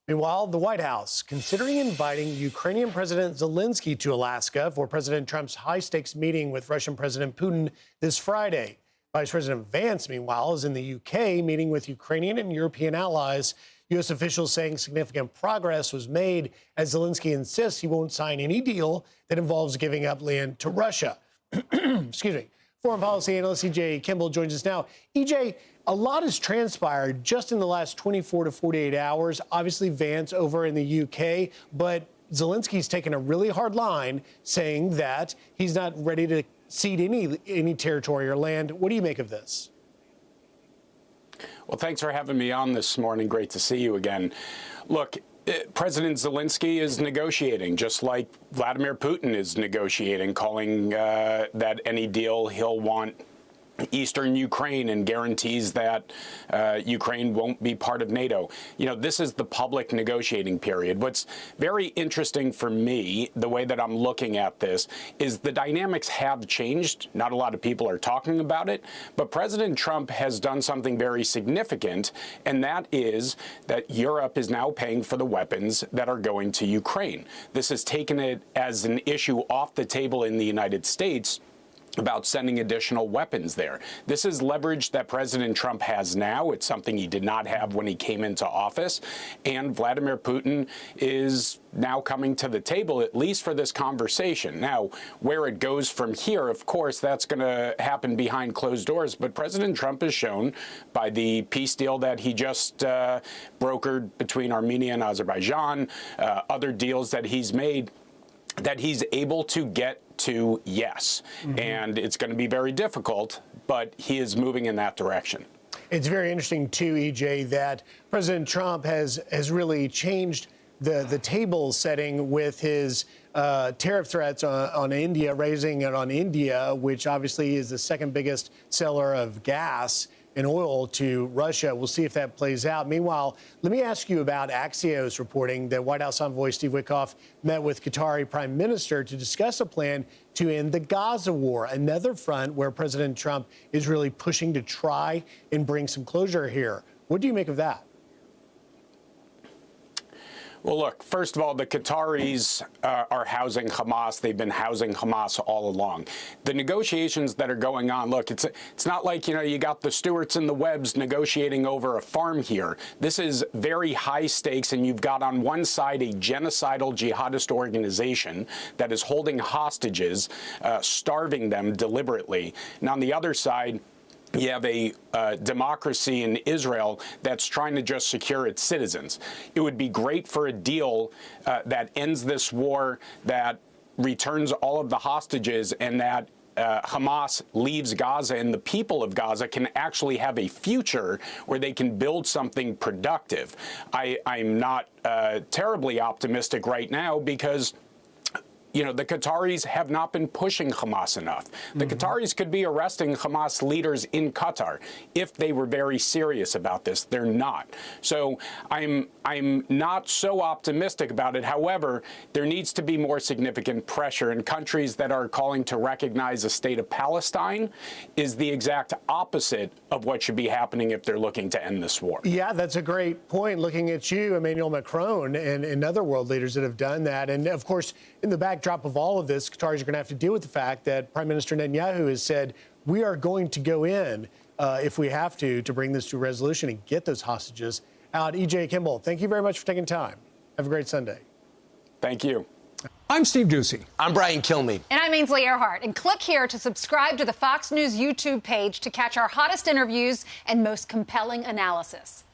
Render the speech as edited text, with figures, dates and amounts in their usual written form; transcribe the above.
Meanwhile, the White House considering inviting Ukrainian President Zelensky to Alaska for President Trump's high-stakes meeting with Russian President Putin this Friday. Vice President Vance, meanwhile, is in the UK meeting with Ukrainian and European allies. U.S. officials saying significant progress was made as Zelensky insists he won't sign any deal that involves giving up land to Russia. Excuse me. Foreign policy analyst EJ Kimball joins us now. EJ, a lot has transpired just in the last 24 to 48 hours. Obviously, Vance over in the UK, but Zelensky's taken a really hard line saying that he's not ready to cede any territory or land. What do you make of this? Well, thanks for having me on this morning. Great to see you again. Look, President Zelensky is negotiating, just like Vladimir Putin is negotiating, calling that any deal he'll want Eastern Ukraine and guarantees that Ukraine won't be part of NATO. You know, this is the public negotiating period. What's very interesting for me, the way that I'm looking at this, is the dynamics have changed. Not a lot of people are talking about it, but President Trump has done something very significant, and that is that Europe is now paying for the weapons that are going to Ukraine. This has taken it as an issue off the table in the United States about sending additional weapons there. This is leverage that President Trump has now. It's something he did not have when he came into office. And Vladimir Putin is now coming to the table, at least for this conversation. Now, where it goes from here, of course, that's going to happen behind closed doors. But President Trump has shown by the peace deal that he just brokered between Armenia and Azerbaijan, other deals that he's made, that he's able to get to yes. And it's going to be very difficult, but he is moving in that direction. It's very interesting, too, EJ, that President Trump has really changed the table setting with his tariff threats on India, raising it on India, which obviously is the second biggest seller of gas and oil to Russia. We'll see if that plays out. Meanwhile, let me ask you about Axios reporting that White House envoy Steve Witkoff met with Qatari Prime Minister to discuss a plan to end the Gaza war, another front where President Trump is really pushing to try and bring some closure here. What do you make of that? Well, look, first of all, the Qataris are housing Hamas. They've been housing Hamas all along. The negotiations that are going on, look, it's not like, you got the Stewarts and the Webbs negotiating over a farm here. This is very high stakes, and you've got on one side a genocidal jihadist organization that is holding hostages, starving them deliberately. And on the other side, you have a democracy in Israel that's trying to just secure its citizens. It would be great for a deal that ends this war, that returns all of the hostages, and that Hamas leaves Gaza and the people of Gaza can actually have a future where they can build something productive. I'm not terribly optimistic right now because the Qataris have not been pushing Hamas enough. The Qataris could be arresting Hamas leaders in Qatar if they were very serious about this. They're not. So I'm not so optimistic about it. However, there needs to be more significant pressure, and countries that are calling to recognize a state of Palestine is the exact opposite of what should be happening if they're looking to end this war. Yeah, that's a great point. Looking at you, Emmanuel Macron, and other world leaders that have done that. And of course, in the backdrop of all of this, Qataris are going to have to deal with the fact that Prime Minister Netanyahu has said, we are going to go in if we have to bring this to a resolution and get those hostages out. EJ Kimball, thank you very much for taking time. Have a great Sunday. Thank you. I'm Steve Doocy. I'm Brian Kilmeade. And I'm Ainsley Earhart. And click here to subscribe to the Fox News YouTube page to catch our hottest interviews and most compelling analysis.